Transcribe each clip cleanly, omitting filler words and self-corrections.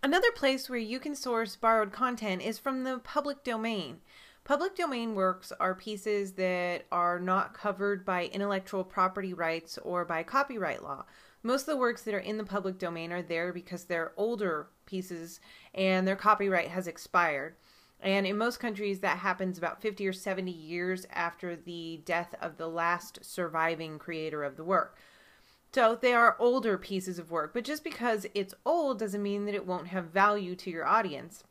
Another place where you can source borrowed content is from the public domain. Public domain works are pieces that are not covered by intellectual property rights or by copyright law. Most of the works that are in the public domain are there because they're older pieces and their copyright has expired. And in most countries, that happens about 50 or 70 years after the death of the last surviving creator of the work. So they are older pieces of work, but just because it's old doesn't mean that it won't have value to your audience.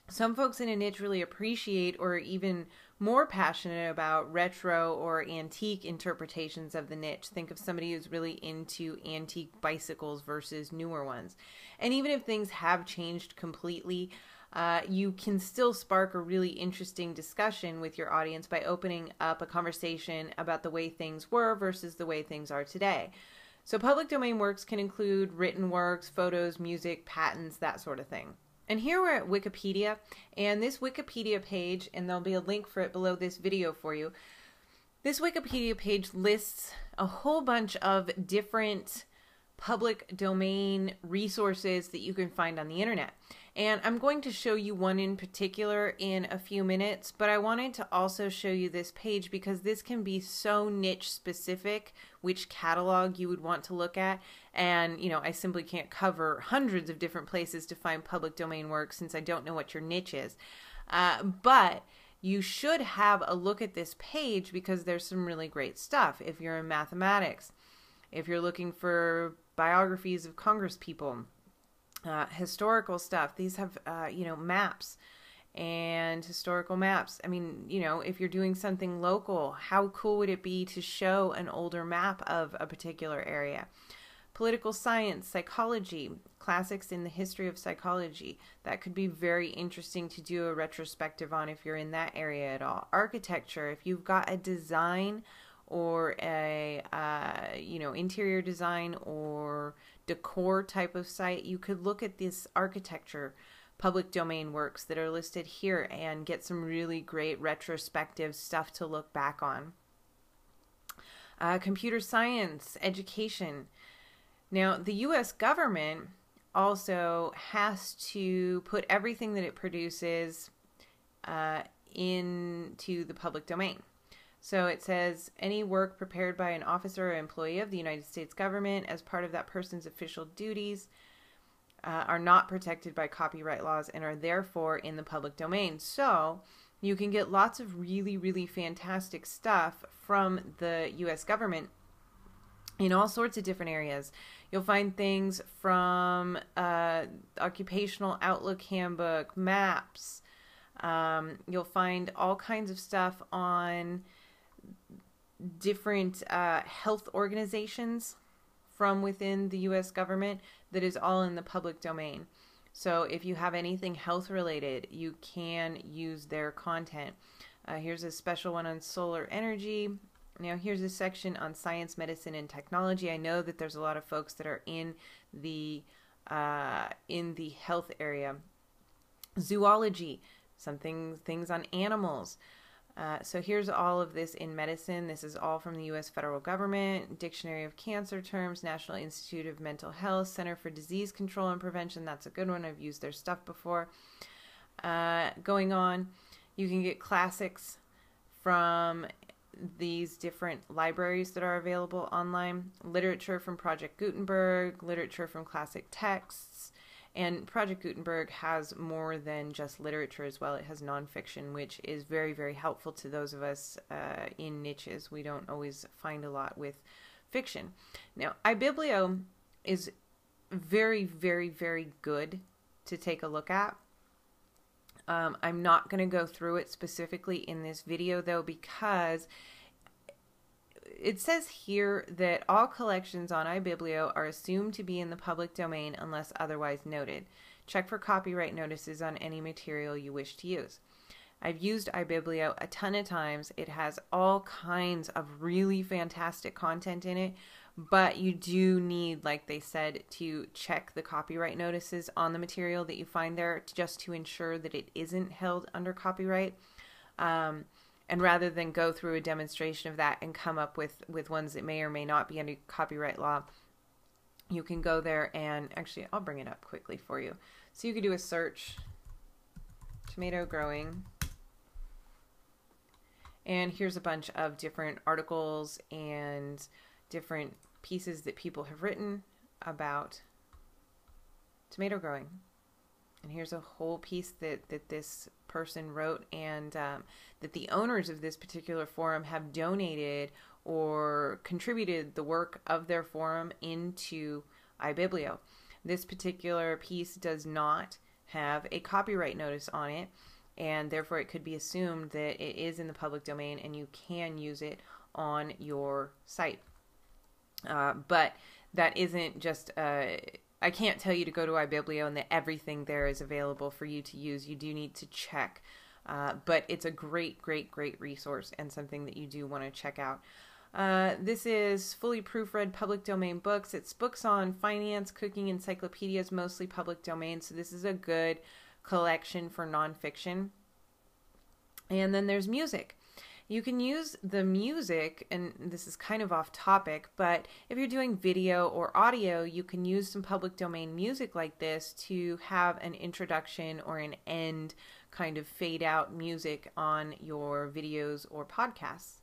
Some folks in a niche really appreciate or are even more passionate about retro or antique interpretations of the niche. Think of somebody who's really into antique bicycles versus newer ones. And even if things have changed completely, you can still spark a really interesting discussion with your audience by opening up a conversation about the way things were versus the way things are today. So public domain works can include written works, photos, music, patents, that sort of thing. And here we're at Wikipedia, and this Wikipedia page, and there'll be a link for it below this video for you. This Wikipedia page lists a whole bunch of different public domain resources that you can find on the internet. And I'm going to show you one in particular in a few minutes, but I wanted to also show you this page because this can be so niche specific which catalog you would want to look at. And, you know, I simply can't cover hundreds of different places to find public domain work since I don't know what your niche is. But you should have a look at this page because there's some really great stuff if you're in mathematics, if you're looking for biographies of Congress people, historical stuff. These have, maps and historical maps. I mean, if you're doing something local, how cool would it be to show an older map of a particular area? Political science, psychology, classics in the history of psychology. That could be very interesting to do a retrospective on if you're in that area at all. Architecture, if you've got a design or a interior design or decor type of site, you could look at this architecture public domain works that are listed here and get some really great retrospective stuff to look back on. Computer science, education. Now, the U.S. government also has to put everything that it produces into the public domain. So it says any work prepared by an officer or employee of the United States government as part of that person's official duties are not protected by copyright laws and are therefore in the public domain. So you can get lots of really, really fantastic stuff from the U.S. government in all sorts of different areas. You'll find things from occupational outlook handbook, maps. You'll find all kinds of stuff on different health organizations from within the U.S. government that is all in the public domain. So if you have anything health related, you can use their content. Here's a special one on solar energy. Now here's a section on science, medicine, and technology. I know that there's a lot of folks that are in the health area. Zoology, things on animals. So here's all of this in medicine. This is all from the U.S. federal government. Dictionary of Cancer Terms, National Institute of Mental Health, Center for Disease Control and Prevention. That's a good one. I've used their stuff before. Going on, you can get classics from these different libraries that are available online. Literature from Project Gutenberg, literature from classic texts. And Project Gutenberg has more than just literature as well. It has nonfiction, which is very, very helpful to those of us in niches. We don't always find a lot with fiction. Now, iBiblio is very, very, very good to take a look at. I'm not going to go through it specifically in this video, though, because it says here that all collections on iBiblio are assumed to be in the public domain unless otherwise noted. Check for copyright notices on any material you wish to use. I've used iBiblio a ton of times. It has all kinds of really fantastic content in it, but you do need, like they said, to check the copyright notices on the material that you find there just to ensure that it isn't held under copyright. And rather than go through a demonstration of that and come up with ones that may or may not be under copyright law, you can go there and actually, I'll bring it up quickly for you. So you could do a search, tomato growing, and here's a bunch of different articles and different pieces that people have written about tomato growing. And here's a whole piece that this person wrote, and that the owners of this particular forum have donated or contributed the work of their forum into iBiblio. This particular piece does not have a copyright notice on it, and therefore it could be assumed that it is in the public domain and you can use it on your site. But that isn't just, I can't tell you to go to iBiblio and that everything there is available for you to use. You do need to check. But it's a great resource and something that you do want to check out. This is fully proofread public domain books. It's books on finance, cooking, encyclopedias, mostly public domain. So this is a good collection for nonfiction. And then there's music. You can use the music, and this is kind of off topic, but if you're doing video or audio, you can use some public domain music like this to have an introduction or an end kind of fade out music on your videos or podcasts.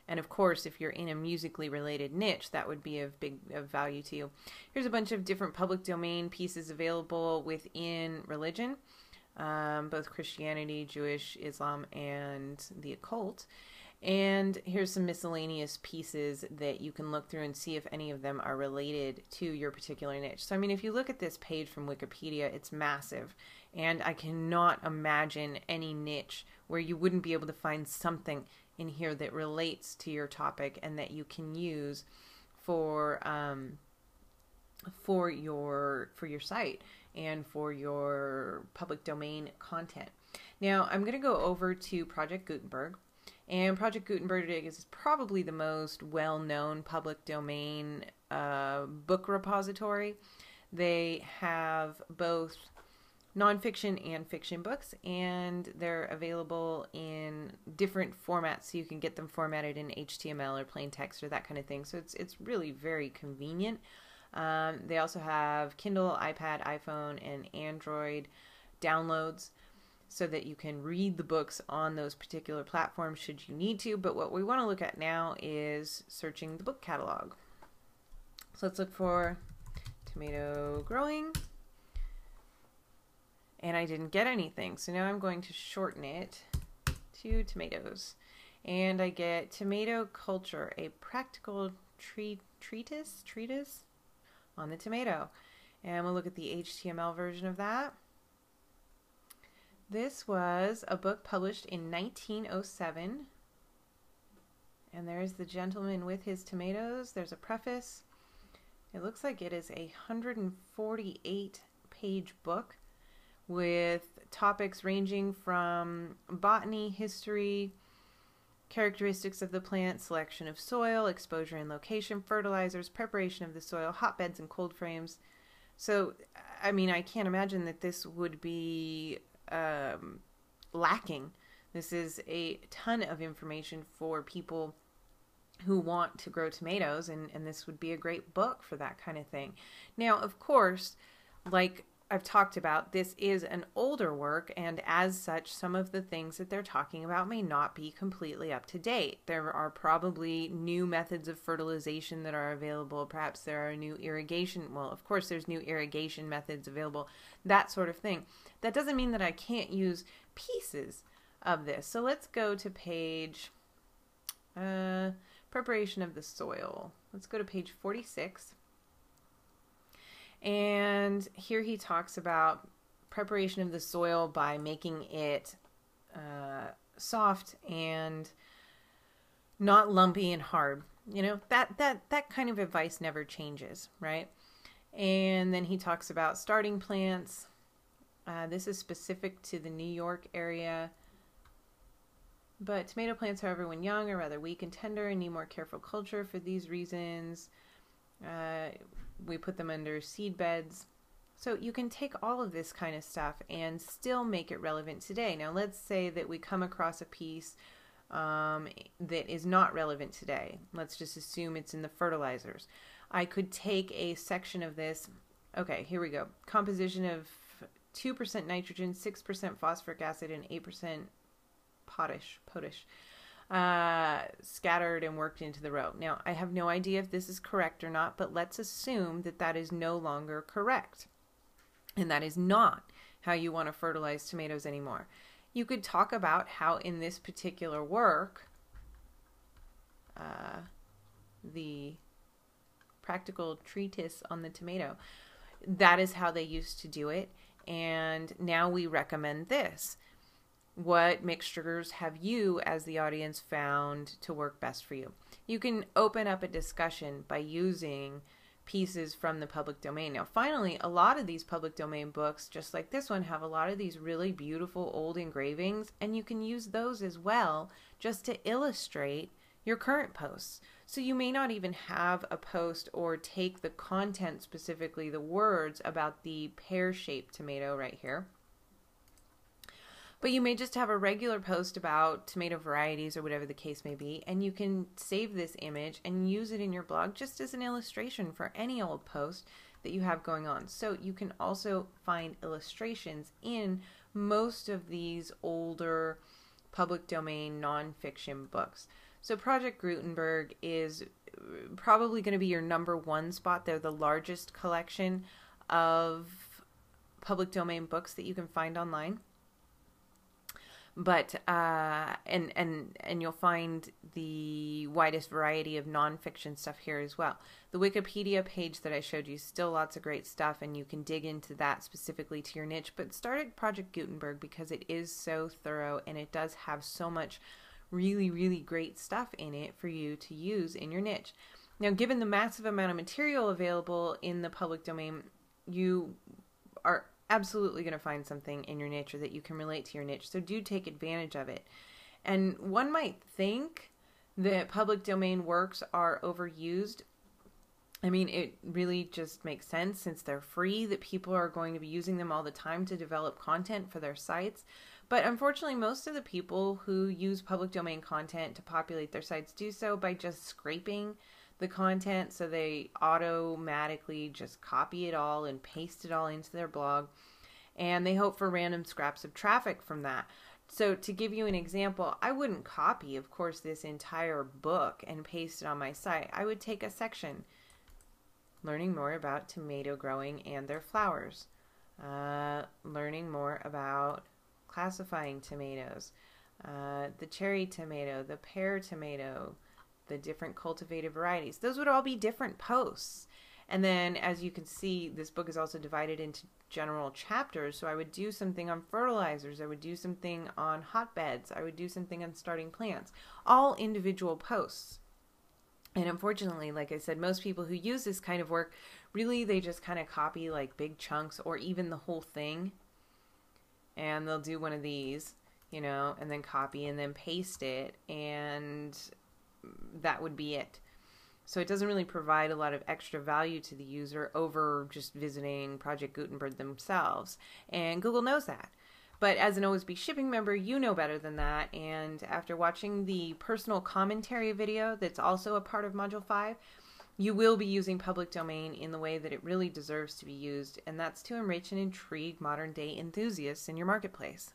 And of course, if you're in a musically related niche, that would be of value to you. Here's a bunch of different public domain pieces available within religion, both Christianity, Jewish, Islam, and the occult. And here's some miscellaneous pieces that you can look through and see if any of them are related to your particular niche. So, I mean, if you look at this page from Wikipedia, it's massive. And I cannot imagine any niche where you wouldn't be able to find something in here that relates to your topic and that you can use for your site and for your public domain content. Now I'm going to go over to Project Gutenberg, and Project Gutenberg is probably the most well-known public domain book repository. They have both nonfiction and fiction books, and they're available in different formats, so you can get them formatted in HTML or plain text or that kind of thing. So it's really very convenient. They also have Kindle, iPad, iPhone, and Android downloads so that you can read the books on those particular platforms should you need to. But what we want to look at now is searching the book catalog. So let's look for tomato growing. And I didn't get anything. So now I'm going to shorten it to tomatoes. And I get Tomato Culture, a practical treatise on the tomato. And we'll look at the HTML version of that. This was a book published in 1907. And there's the gentleman with his tomatoes. There's a preface. It looks like it is a 148-page book with topics ranging from botany, history, characteristics of the plant, selection of soil, exposure and location, fertilizers, preparation of the soil, hotbeds and cold frames. So, I mean, I can't imagine that this would be lacking. This is a ton of information for people who want to grow tomatoes, and this would be a great book for that kind of thing. Now, of course, like I've talked about, this is an older work, and as such, some of the things that they're talking about may not be completely up to date. There are probably new methods of fertilization that are available. Perhaps there are new irrigation. Well, of course, there's new irrigation methods available, that sort of thing. That doesn't mean that I can't use pieces of this. So let's go to page preparation of the soil. Let's go to page 46. And here he talks about preparation of the soil by making it soft and not lumpy and hard. You know, that kind of advice never changes, right? And then he talks about starting plants. This is specific to the New York area. But tomato plants, however, when young, are rather weak and tender and need more careful culture. For these reasons, we put them under seed beds. So you can take all of this kind of stuff and still make it relevant today. Now, let's say that we come across a piece that is not relevant today. Let's just assume it's in the fertilizers. I could take a section of this. Okay, here we go. Composition of 2% nitrogen, 6% phosphoric acid, and 8% potash, scattered and worked into the row. Now, I have no idea if this is correct or not, but let's assume that that is no longer correct. And that is not how you want to fertilize tomatoes anymore. You could talk about how in this particular work, the practical treatise on the tomato, that is how they used to do it. And now we recommend this. What mixtures have you, as the audience, found to work best for you? You can open up a discussion by using pieces from the public domain. Now, finally, a lot of these public domain books, just like this one, have a lot of these really beautiful old engravings, and you can use those as well just to illustrate your current posts. So you may not even have a post or take the content, specifically the words about the pear-shaped tomato right here, but you may just have a regular post about tomato varieties or whatever the case may be, and you can save this image and use it in your blog just as an illustration for any old post that you have going on. So you can also find illustrations in most of these older public domain nonfiction books. So Project Gutenberg is probably going to be your #1 spot. They're the largest collection of public domain books that you can find online. But and you'll find the widest variety of nonfiction stuff here as well. The Wikipedia page that I showed you, still lots of great stuff, and you can dig into that specifically to your niche. But start at Project Gutenberg because it is so thorough and it does have so much really, really great stuff in it for you to use in your niche. Now, given the massive amount of material available in the public domain, you are absolutely going to find something in your niche or that you can relate to your niche. So do take advantage of it. And one might think that public domain works are overused. I mean, it really just makes sense since they're free that people are going to be using them all the time to develop content for their sites. But unfortunately, most of the people who use public domain content to populate their sites do so by just scraping the content, so they automatically just copy it all and paste it all into their blog, and they hope for random scraps of traffic from that. So to give you an example, I wouldn't copy, of course, this entire book and paste it on my site. I would take a section, learning more about tomato growing and their flowers, learning more about classifying tomatoes, the cherry tomato, the pear tomato, the different cultivated varieties. Those would all be different posts. And then, as you can see, this book is also divided into general chapters. So I would do something on fertilizers. I would do something on hotbeds. I would do something on starting plants. All individual posts. And unfortunately, like I said, most people who use this kind of work, really, they just kind of copy like big chunks or even the whole thing. And they'll do one of these, you know, and then copy and then paste it. And that would be it. So it doesn't really provide a lot of extra value to the user over just visiting Project Gutenberg themselves. And Google knows that. But as an OSB shipping member, you know better than that. And after watching the personal commentary video that's also a part of Module 5, you will be using public domain in the way that it really deserves to be used. And that's to enrich and intrigue modern day enthusiasts in your marketplace.